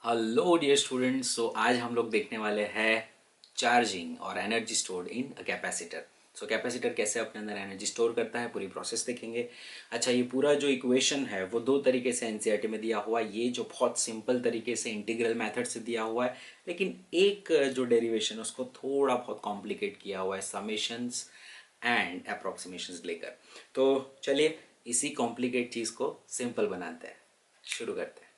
Hello dear students. सो आज हम लोग देखने वाले हैं चार्जिंग और energy stored in a capacitor. So capacitor कैसे अपने अंदर एनर्जी स्टोर करता है, पूरी प्रोसेस देखेंगे। अच्छा, ये पूरा जो इक्वेशन है वो दो तरीके से एनसीईआरटी में दिया हुआ है। ये जो बहुत सिंपल तरीके से इंटीग्रल मेथड से दिया हुआ है, लेकिन एक जो डेरिवेशन है उसको थोड़ा बहुत कॉम्प्लिकेट किया हुआ है समेशंस एंड अप्रोक्सीमेशंस लेकर। तो चलिए इसी कॉम्प्लिकेट चीज़ को सिंपल बनाते हैं, शुरू करते हैं।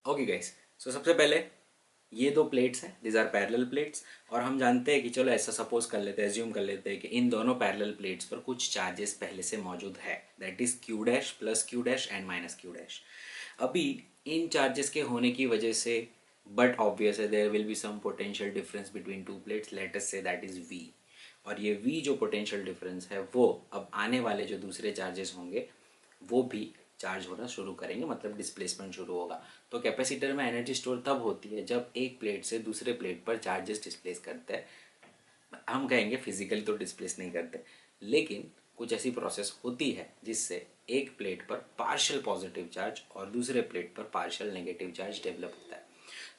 ओके गाइस, सो सबसे पहले ये दो प्लेट्स हैं, दिज आर पैरेलल प्लेट्स। और हम जानते हैं कि चलो ऐसा सपोज कर लेते हैं, एज्यूम कर लेते हैं कि इन दोनों पैरेलल प्लेट्स पर कुछ चार्जेस पहले से मौजूद है, that is Q dash plus Q dash and minus Q dash. अभी इन चार्जेस के होने की वजह से बट ऑब्वियस है there will be some potential difference between two plates, let us say that is we. और ये वी जो पोटेंशियल डिफरेंस है वो अब आने वाले जो दूसरे चार्जेस होंगे वो भी चार्ज होना शुरू करेंगे, मतलब डिस्प्लेसमेंट शुरू होगा। तो कैपेसिटर में एनर्जी स्टोर तब होती है जब एक प्लेट से दूसरे प्लेट पर चार्जेस डिस्प्लेस करते हैं। हम कहेंगे फिजिकली तो डिस्प्लेस नहीं करते, लेकिन कुछ ऐसी प्रोसेस होती है जिससे एक प्लेट पर पार्शियल पॉजिटिव चार्ज और दूसरे प्लेट पर पार्शियल नेगेटिव चार्ज डेवलप होता है।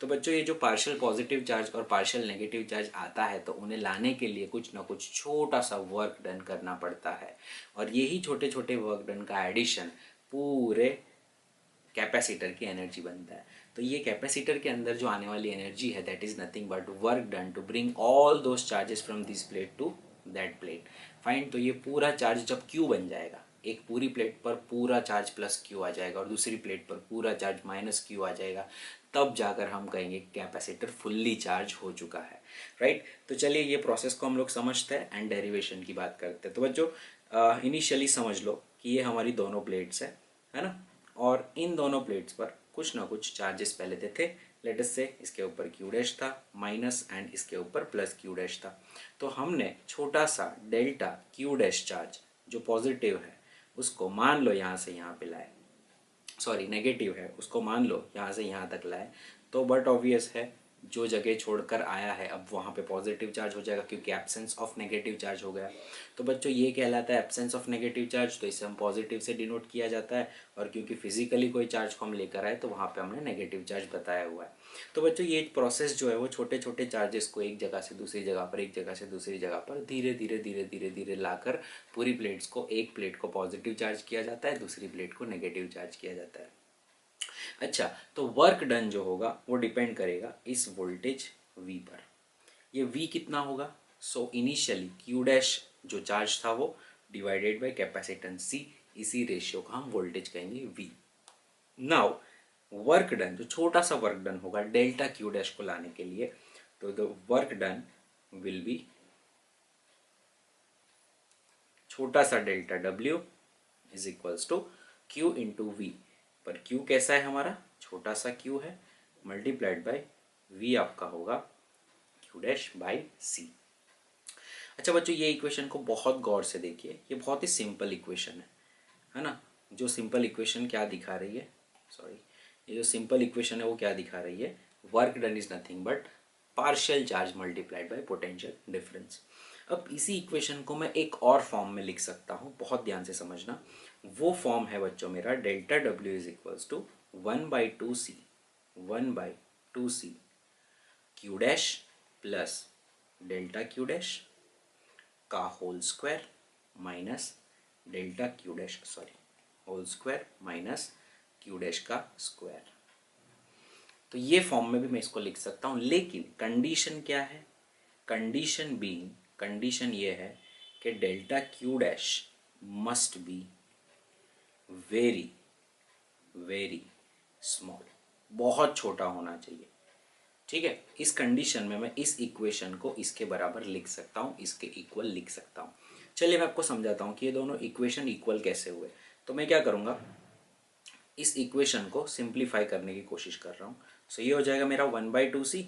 तो बच्चों, ये जो पार्शियल पॉजिटिव चार्ज और पार्शियल नेगेटिव चार्ज आता है तो उन्हें लाने के लिए कुछ ना कुछ छोटा सा वर्क डन करना पड़ता है, और यही छोटे छोटे वर्क डन का एडिशन पूरे कैपेसिटर की एनर्जी बनता है। तो ये कैपेसिटर के अंदर जो आने वाली एनर्जी है that is nothing but work done to bring all those charges from this plate to that plate. Fine, तो ये पूरा चार्ज जब क्यू बन जाएगा, एक पूरी प्लेट पर पूरा चार्ज प्लस क्यू आ जाएगा और दूसरी प्लेट पर पूरा चार्ज माइनस क्यू आ जाएगा, तब जाकर हम कहेंगे कैपेसिटर फुल्ली चार्ज हो चुका है। राइट, तो चलिए ये प्रोसेस को हम लोग समझते हैं एंड डेरिवेशन की बात करते हैं। तो बच्चों, इनिशियली समझ लो कि ये हमारी दोनों प्लेट्स है ना, और इन दोनों प्लेट्स पर कुछ ना कुछ चार्जेस पहले थे। लेट अस से इसके ऊपर क्यू डैश था माइनस एंड इसके ऊपर प्लस क्यू डैश था। तो हमने छोटा सा डेल्टा क्यू डैश चार्ज जो पॉजिटिव है उसको मान लो यहाँ से यहाँ पे लाए, सॉरी नेगेटिव है उसको मान लो यहाँ से यहाँ तक लाए। तो बट ऑब्वियस है जो जगह छोड़कर आया है अब वहाँ पे पॉजिटिव चार्ज हो जाएगा क्योंकि एब्सेंस ऑफ नेगेटिव चार्ज हो गया। तो बच्चों ये कहलाता है एब्सेंस ऑफ नेगेटिव चार्ज, तो इसे हम पॉजिटिव से डिनोट किया जाता है। और क्योंकि फिजिकली कोई चार्ज को हम लेकर आए तो वहाँ पे हमने नेगेटिव चार्ज बताया हुआ है। तो बच्चों ये प्रोसेस जो है वो छोटे छोटे चार्जेस को एक जगह से दूसरी जगह पर, एक जगह से दूसरी जगह पर धीरे धीरे धीरे धीरे धीरे लाकर पूरी प्लेट्स को, एक प्लेट को पॉजिटिव चार्ज किया जाता है, दूसरी प्लेट को नेगेटिव चार्ज किया जाता है। अच्छा, तो वर्क डन जो होगा वो डिपेंड करेगा इस वोल्टेज V पर। ये V कितना होगा? सो इनिशियली Q डैश जो चार्ज था वो डिवाइडेड बाय कैपेसिटेंस C, इसी रेशियो का हम वोल्टेज कहेंगे V। नाउ वर्क डन, जो छोटा सा वर्क डन होगा डेल्टा Q डैश को लाने के लिए, तो the work done will be छोटा सा delta W is equals to Q into V. पर Q कैसा है हमारा? छोटा सा Q है, मल्टीप्लाइड बाय V आपका होगा Q डैश बाई C। अच्छा बच्चों, ये इक्वेशन को बहुत गौर से देखिए, ये बहुत ही सिंपल इक्वेशन है ना। जो सिंपल इक्वेशन क्या दिखा रही है, सॉरी, ये जो सिंपल इक्वेशन है वो क्या दिखा रही है? Work done is nothing but partial charge multiplied by potential difference. अब इसी इक्वेशन को मैं एक और फॉर्म में लिख सकता हूँ, बहुत ध्यान से समझना। वो फॉर्म है बच्चों मेरा delta W is equals to 1/2C, 1/2C q dash plus delta Q dash का whole square minus delta Q dash, sorry, whole square minus Q dash का स्क्वायर। तो ये फॉर्म में भी मैं इसको लिख सकता हूँ, लेकिन कंडीशन क्या है? कंडीशन बीइंग, कंडीशन ये है कि delta Q dash must be very very small, बहुत छोटा होना चाहिए। ठीक है, इस कंडीशन में मैं इस इक्वेशन को इसके बराबर लिख सकता हूँ, इसके इक्वल लिख सकता हूँ। चलिए मैं आपको समझाता हूँ कि ये दोनों इक्वेशन इक्वल कैसे हुए। तो मैं क्या करूँगा, इस इक्वेशन को सिंप्लीफाई करने की कोशिश कर रहा हूँ। सो ये हो जाएगा मेरा 1/2C,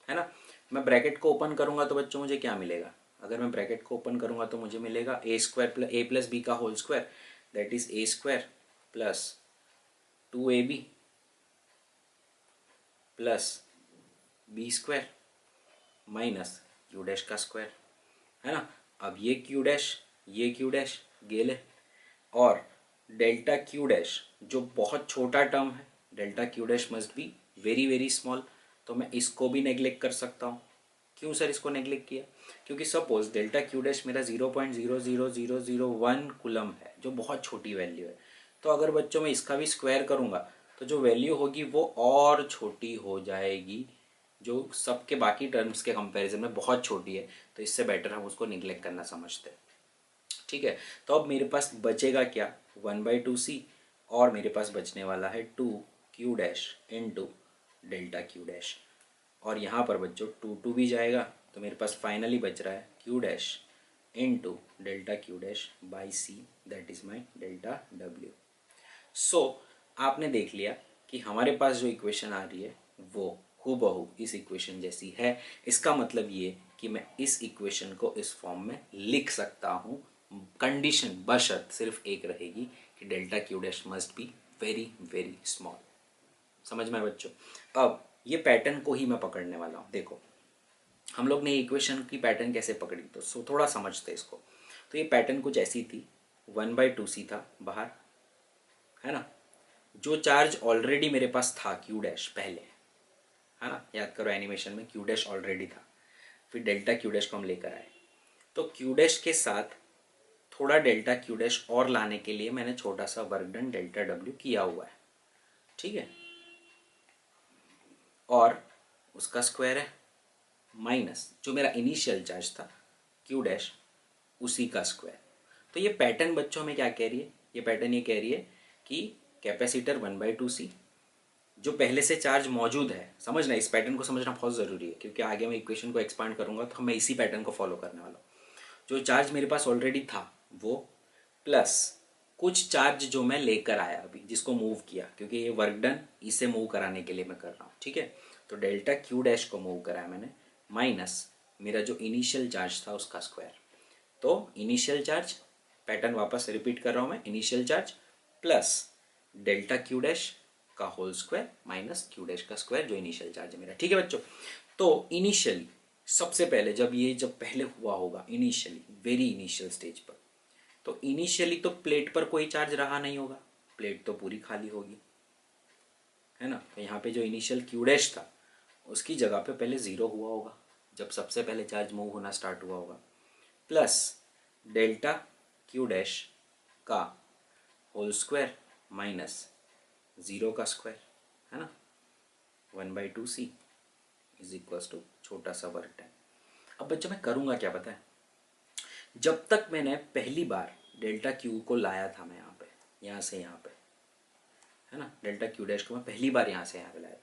है ना। मैं ब्रैकेट को ओपन करूँगा तो बच्चों मुझे क्या मिलेगा? अगर मैं ब्रैकेट को ओपन करूँगा तो मुझे मिलेगा a प्लस बी का whole square, that is a square plus 2ab प्लस B square minus Q dash का स्क्वायर, है ना। अब ये क्यू डैश गेले, और डेल्टा क्यू डैश जो बहुत छोटा टर्म है, delta Q dash must be very very small, तो मैं इसको भी नेग्लेक्ट कर सकता हूँ। क्यों सर इसको नेग्लेक्ट किया? क्योंकि सपोज डेल्टा क्यू डैश मेरा 0.00001 कूलम है, जो बहुत छोटी वैल्यू है। तो अगर बच्चों मैं इसका भी स्क्वायर करूँगा तो जो वैल्यू होगी वो और छोटी हो जाएगी, जो सबके बाकी टर्म्स के कंपैरिजन में बहुत छोटी है। तो इससे बेटर हम उसको निगलेक्ट करना समझते हैं, ठीक है। तो अब मेरे पास बचेगा क्या, 1/2c, और मेरे पास बचने वाला है 2q dash into delta Q dash, और यहाँ पर बच्चों 2 भी जाएगा, तो मेरे पास फाइनली बच रहा है q dash into delta Q dash by c, that is my delta W. So आपने देख लिया कि हमारे पास जो इक्वेशन आ रही है वो हूबहू इस इक्वेशन जैसी है। इसका मतलब ये कि मैं इस इक्वेशन को इस फॉर्म में लिख सकता हूँ। कंडीशन बशर्त सिर्फ एक रहेगी कि delta Q dash must be very very small. समझ में आया बच्चों? अब ये पैटर्न को ही मैं पकड़ने वाला हूँ। देखो हम लोग ने इक्वेशन की पैटर्न कैसे पकड़ी, तो थोड़ा समझते इसको। तो ये पैटर्न कुछ ऐसी थी, 1/2c था बाहर, है ना। जो चार्ज ऑलरेडी मेरे पास था क्यू डैश पहले, है ना, याद करो एनिमेशन में क्यू डैश ऑलरेडी था, फिर डेल्टा क्यू डैश को हम लेकर आए। तो क्यू डैश के साथ थोड़ा डेल्टा क्यू डैश और लाने के लिए मैंने छोटा सा वर्क डन डेल्टा डब्ल्यू किया हुआ है, ठीक है। और उसका स्क्वायर है माइनस जो मेरा इनिशियल चार्ज था क्यू डैश, उसी का स्क्वायर। तो ये पैटर्न बच्चों में क्या कह रही है, ये पैटर्न ये कह रही है कि कैपेसिटर 1/2c जो पहले से चार्ज मौजूद है, समझना इस पैटर्न को समझना बहुत ज़रूरी है, क्योंकि आगे मैं इक्वेशन को एक्सपांड करूंगा तो मैं इसी पैटर्न को फॉलो करने वाला हूँ। जो चार्ज मेरे पास ऑलरेडी था वो, प्लस कुछ चार्ज जो मैं लेकर आया अभी, जिसको मूव किया, क्योंकि ये वर्क डन इसे मूव कराने के लिए मैं कर रहा हूँ, ठीक है। तो डेल्टा क्यू डैश को मूव कराया मैंने, माइनस मेरा जो इनिशियल चार्ज था उसका स्क्वायर। तो इनिशियल चार्ज, पैटर्न वापस रिपीट कर रहा हूँ मैं, initial charge plus delta Q dash का whole square minus Q dash का स्क्वायर जो इनिशियल चार्ज है मेरा, ठीक है बच्चों। तो इनिशियली सबसे पहले जब पहले हुआ होगा इनिशियली, वेरी इनिशियल स्टेज पर, तो इनिशियली तो प्लेट पर कोई चार्ज रहा नहीं होगा, प्लेट तो पूरी खाली होगी, है ना। तो यहाँ पे जो इनिशियल क्यू डैश था उसकी जगह पे पहले ज़ीरो हुआ होगा, जब सबसे पहले चार्ज मूव होना स्टार्ट हुआ होगा, प्लस डेल्टा क्यू डैश का होल स्क्वायर माइनस ज़ीरो का स्क्वायर, है ना। 1/2c इज इक्वल्स टू छोटा सा वर्क डन। अब बच्चों मैं करूँगा क्या पता है, जब तक मैंने पहली बार डेल्टा क्यू को लाया था मैं यहाँ से यहाँ पे, है ना, डेल्टा क्यू डैश को मैं पहली बार यहाँ से यहाँ पे लाया,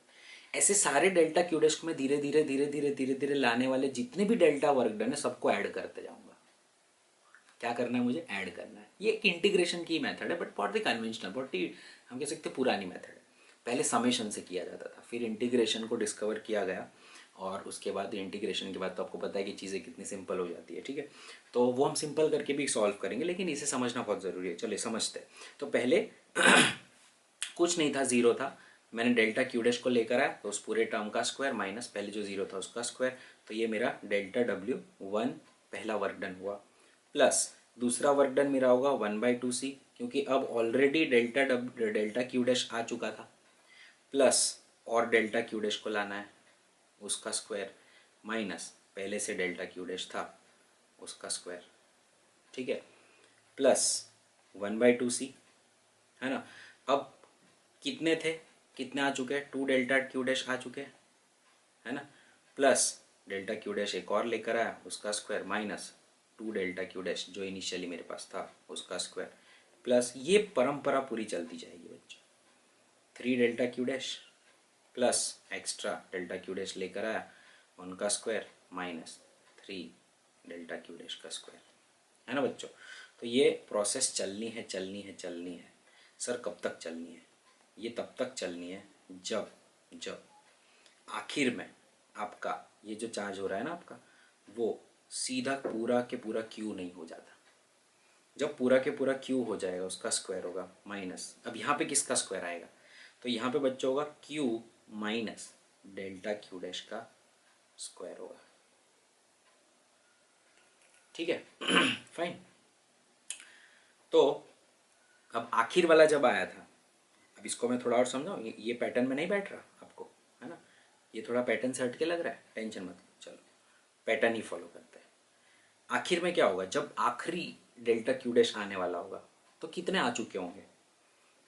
ऐसे सारे डेल्टा क्यू डैश को मैं धीरे धीरे धीरे धीरे धीरे धीरे लाने वाले जितने भी डेल्टा वर्क डन है सबको ऐड करते जाऊँगा। क्या करना है मुझे, ऐड करना है। ये एक इंटीग्रेशन की मेथड है, बट बहुत ही कन्वेंशनल, बहुत ही हम कह सकते पुरानी मेथड है। पहले समेशन से किया जाता था, फिर इंटीग्रेशन को डिस्कवर किया गया, और उसके बाद इंटीग्रेशन के बाद तो आपको पता है कि चीज़ें कितनी सिंपल हो जाती है, ठीक है। तो वो हम सिंपल करके भी सॉल्व करेंगे, लेकिन इसे समझना बहुत ज़रूरी है। चलिए समझते हैं। तो पहले कुछ नहीं था, ज़ीरो था, मैंने डेल्टा क्यू डैश को लेकर आया तो उस पूरे टर्म का स्क्वायर माइनस पहले जो ज़ीरो था उसका स्क्वायर, तो ये मेरा डेल्टा डब्ल्यू 1 पहला वर्क डन हुआ, प्लस दूसरा वर्क डन मेरा होगा 1/2c, क्योंकि अब ऑलरेडी डेल्टा क्यू डैश आ चुका था, प्लस और डेल्टा क्यू डैश को लाना है उसका स्क्वायर, माइनस पहले से डेल्टा क्यू डैश था उसका स्क्वायर, ठीक है, प्लस 1/2c, है ना। अब कितने थे, कितने आ चुके हैं, 2 डेल्टा क्यू डैश आ चुके हैं, है ना, प्लस डेल्टा क्यू डैश एक और लेकर आया उसका square, minus 2 delta Q dash जो इनिशियली मेरे पास था उसका स्क्वायर, प्लस ये परंपरा पूरी चलती जाएगी बच्चों, 3 delta Q dash plus extra delta Q dash लेकर आया उनका square minus 3 delta Q dash का स्क्वायर, है ना बच्चों। तो ये प्रोसेस चलनी है चलनी है चलनी है। सर कब तक चलनी है? ये तब तक चलनी है जब जब आखिर में आपका ये जो चार्ज हो रहा है ना आपका, वो सीधा पूरा के पूरा क्यू नहीं हो जाता। जब पूरा के पूरा क्यू हो जाएगा उसका स्क्वायर होगा माइनस, अब यहाँ पे किसका स्क्वायर आएगा, तो यहाँ पे बच्चों होगा Q minus delta Q dash का स्क्वायर होगा, ठीक है। फाइन। तो अब आखिर वाला जब आया था, अब इसको मैं थोड़ा और समझाऊँ, ये पैटर्न में नहीं बैठ रहा आपको, है ना, ये थोड़ा पैटर्न से हट के लग रहा है, टेंशन मत लो, चलो पैटर्न ही फॉलो करते हैं। आखिर में क्या होगा, जब आखिरी डेल्टा क्यू डैश आने वाला होगा तो कितने आ चुके होंगे।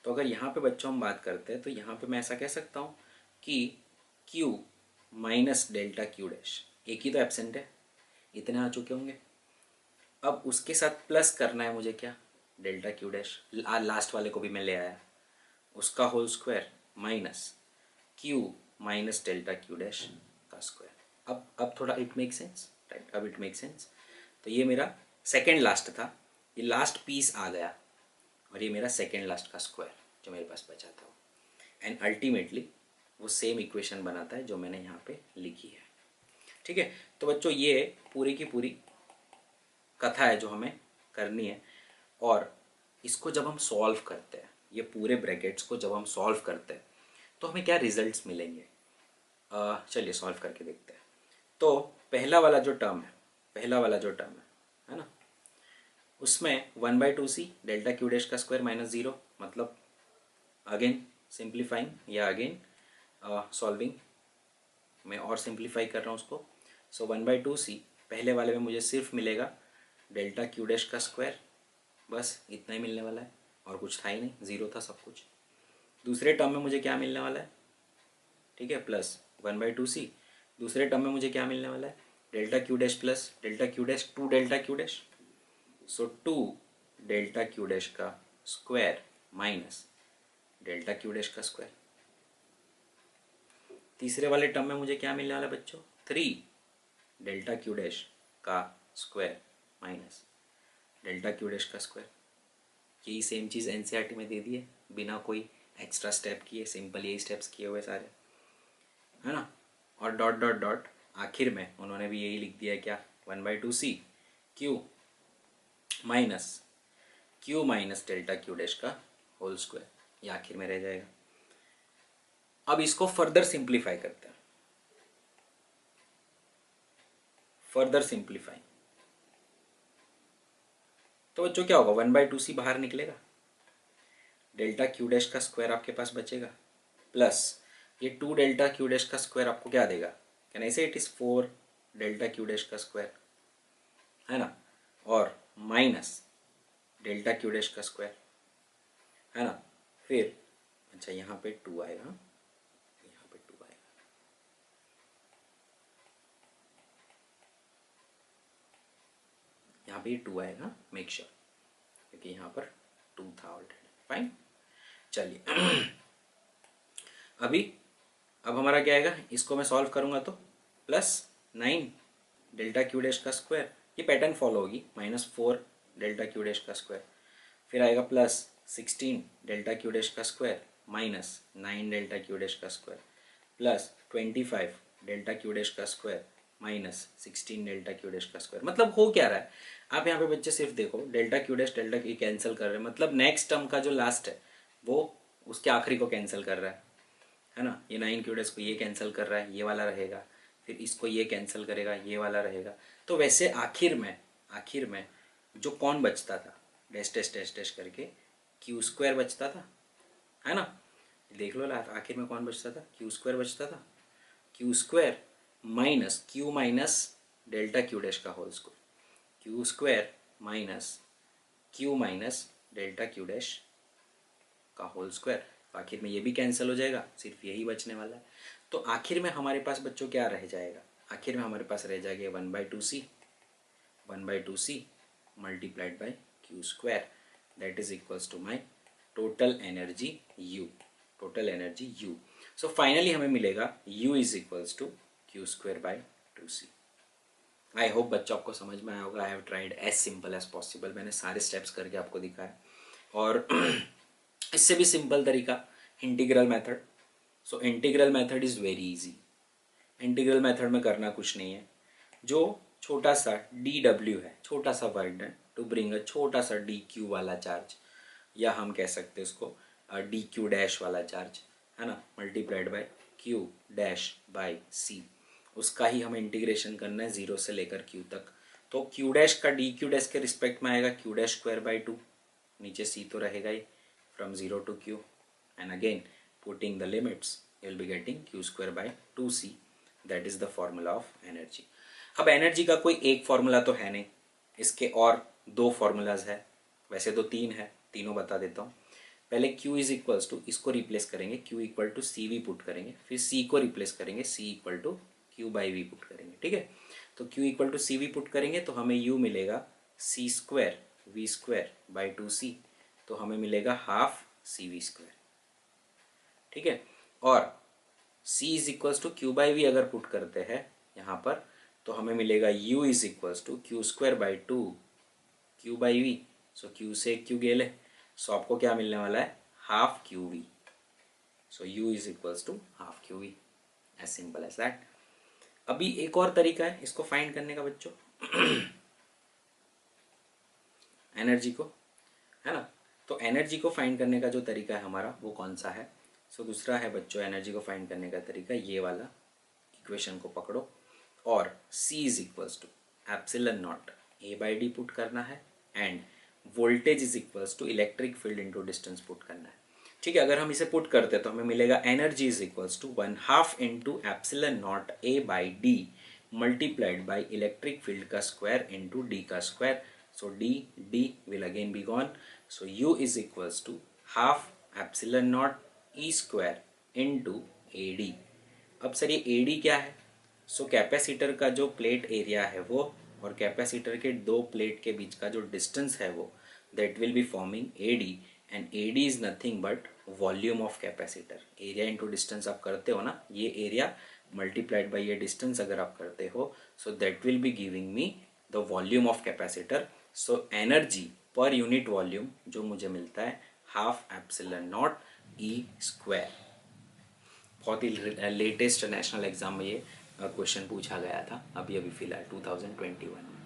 तो अगर यहाँ पे बच्चों हम बात करते हैं तो यहाँ पे मैं ऐसा कह सकता हूँ कि Q minus delta Q dash, एक ही तो एब्सेंट है, इतने आ चुके होंगे। अब उसके साथ प्लस करना है मुझे क्या, डेल्टा क्यू डैश, लास्ट वाले को भी मैं ले आया, उसका whole square minus Q minus delta Q dash का स्क्वायर। अब थोड़ा इट मेक सेंस, राइट, अब इट मेक सेंस। तो ये मेरा सेकेंड लास्ट था, ये लास्ट पीस आ गया और ये मेरा सेकेंड लास्ट का स्क्वायर जो मेरे पास बचा था, एंड अल्टीमेटली वो सेम इक्वेशन बनाता है जो मैंने यहाँ पे लिखी है। ठीक है, तो बच्चों ये पूरी की पूरी कथा है जो हमें करनी है, और इसको जब हम सॉल्व करते हैं, ये पूरे ब्रैकेट्स को जब हम सॉल्व करते हैं तो हमें क्या रिजल्ट्स मिलेंगे, चलिए सॉल्व करके देखते हैं। तो पहला वाला जो टर्म है, पहला वाला जो टर्म है ना, उसमें 1/2c डेल्टा क्यू डैश का स्क्वायर माइनस 0, मतलब अगेन सिंप्लीफाइंग या अगेन सॉल्विंग, मैं और सिंप्लीफाई कर रहा हूँ उसको। सो 1/2c, पहले वाले में मुझे सिर्फ मिलेगा डेल्टा क्यू डैश का स्क्वायर, बस इतना ही मिलने वाला है, और कुछ था ही नहीं, ज़ीरो था सब कुछ। दूसरे टर्म में मुझे क्या मिलने वाला है, ठीक है, प्लस 1/2c। दूसरे टर्म में मुझे क्या मिलने वाला है, delta Q dash plus delta Q dash, 2 delta Q dash, so 2 delta Q dash का square minus delta Q dash का स्क्वायर। तीसरे वाले टर्म में मुझे क्या मिलने वाला है बच्चों, 3 डेल्टा क्यू डैश का square minus delta Q dash का स्क्वायर। यही सेम चीज़ एनसीईआरटी में दे दी है, बिना कोई एक्स्ट्रा स्टेप किए, सिंपल यही स्टेप्स किए हुए सारे, है ना। और डॉट डॉट डॉट आखिर में उन्होंने भी यही लिख दिया है क्या, 1/2c Q minus delta Q dash का होल स्क्वायर, ये आखिर में रह जाएगा। अब इसको फर्दर सिंप्लीफाई करते हैं, फर्दर सिंप्लीफाई, तो बच्चों क्या होगा, 1/2c बाहर निकलेगा, डेल्टा क्यू डैश का स्क्वायर आपके पास बचेगा, प्लस ये 2 डेल्टा क्यू डैश का स्क्वायर आपको क्या देगा, कैन आई से it is 4 delta Q dash का स्क्वायर, है ना, और माइनस डेल्टा क्यू डैश का स्क्वायर, है ना। फिर अच्छा यहाँ पे 2 आएगा, यहाँ पे 2 आएगा, यहाँ पे 2 आएगा, मेक श्योर, क्योंकि यहाँ पर 2 था ऑलरेडी। फाइन, चलिए अभी अब हमारा क्या आएगा, इसको मैं सॉल्व करूँगा तो +9 डेल्टा क्यू डैश का स्क्वायर, ये पैटर्न फॉलो होगी, -4 डेल्टा क्यू डैश का स्क्वायर, फिर आएगा +16 डेल्टा क्यू डैश का स्क्वायर -9 डेल्टा क्यू डैश का स्क्वायर, +25 डेल्टा क्यू डैश का स्क्वायर -16 डेल्टा क्यू डैश का स्क्वायर। मतलब हो क्या रहा है, आप यहाँ पे बच्चे सिर्फ देखो, delta Q dash delta Q cancel कर रहे हैं, मतलब नेक्स्ट टर्म का जो लास्ट है वो उसके आखिरी को कैंसिल कर रहा है ना। ये 9 क्यू डैश को ये कैंसिल कर रहा है, ये वाला रहेगा, फिर इसको ये कैंसिल करेगा, ये वाला रहेगा। तो वैसे आखिर में जो कौन बचता था, डैश डैश डैश डैश करके क्यू स्क्वायर बचता था, है ना। देख लो आखिर में कौन बचता था, क्यू स्क्वायर बचता था, q square minus q minus delta Q dash का whole square, q square minus q minus delta Q dash का होल स्क्वायर। आखिर में ये भी कैंसिल हो जाएगा, सिर्फ यही बचने वाला है। तो आखिर में हमारे पास बच्चों क्या रह जाएगा, आखिर में हमारे पास रह जाएगा 1/2c multiplied by Q square, that is equals to my total energy U, total energy U। So finally हमें मिलेगा U is equals to Q square by 2c। I hope बच्चों आपको समझ में आया होगा। I have tried as simple as possible, मैंने सारे स्टेप्स करके आपको दिखाया, और इससे भी सिंपल तरीका integral method. So integral method is very easy. Integral method में करना कुछ नहीं है, जो छोटा सा dw है, छोटा सा work done to bring a छोटा सा dq वाला चार्ज, या हम कह सकते हैं उसको dq डैश वाला चार्ज, है ना, multiplied by q dash by c, उसका ही हमें इंटीग्रेशन करना है 0 से लेकर q तक। तो क्यू डैश का डी क्यू डैश के रिस्पेक्ट में आएगा q dash square by two, नीचे सी तो रहेगा ही, from zero to q, and again putting the limits you will be getting q square by two c, that is the formula of energy. अब energy का कोई एक formula तो है नहीं, इसके और दो फॉर्मूलाज है, वैसे तो तीन है, तीनों बता देता हूँ। पहले Q इज इक्वल्स टू, इसको रिप्लेस करेंगे, Q equal to c v put करेंगे, फिर C को रिप्लेस करेंगे, C equal to Q by v put करेंगे, ठीक है। तो Q equal to c v put करेंगे तो हमें U मिलेगा C square v square by two c, तो हमें मिलेगा हाफ सी वी स्क्वायर, ठीक है। और C is equals to Q by V अगर पुट करते हैं यहाँ पर तो हमें मिलेगा U is equals to Q square by two Q by V, so Q से Q गेले, सो आपको क्या मिलने वाला है, half Q V, so U is equals to half Q V, as simple as that. अभी एक और तरीका है इसको फाइंड करने का बच्चों, एनर्जी को, है ना। तो एनर्जी को फाइंड करने का जो तरीका है हमारा वो कौन सा है, सो दूसरा है बच्चों एनर्जी को फाइंड करने का तरीका, ये वाला इक्वेशन को पकड़ो और C is equals to epsilon naught A by D put करना है and voltage is equals to electric field into distance put करना है, ठीक है। अगर हम इसे पुट करते हैं तो हमें मिलेगा energy is equals to 1/2 into epsilon naught A by D multiplied by electric field का स्क्वायर इंटू डी का square, so D will again be gone, so U is equals to half epsilon naught E square into A D. अब sir ये A D क्या है, सो capacitor का जो plate area है वो और कैपेसिटर के दो प्लेट के बीच का जो डिस्टेंस है वो, that will be forming A D, and A D is nothing but volume of capacitor. Area into distance आप करते हो ना, ये एरिया मल्टीप्लाइड बाई ये डिस्टेंस अगर आप करते हो, so that will be giving me the volume of capacitor. So energy per unit volume जो मुझे मिलता है half epsilon not E square. बहुत ही लेटेस्ट नेशनल एग्जाम में ये क्वेश्चन पूछा गया था अभी अभी फिलहाल 2021 में,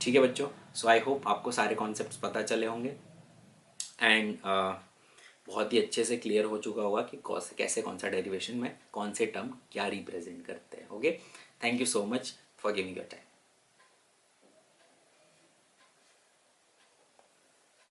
ठीक है बच्चों। सो आई होप आपको सारे कॉन्सेप्ट्स पता चले होंगे एंड बहुत ही अच्छे से क्लियर हो चुका होगा कि कैसे कौन सा डेरिवेशन में कौन से टर्म क्या रिप्रेजेंट करते हैं। Okay, thank you so much for giving your time.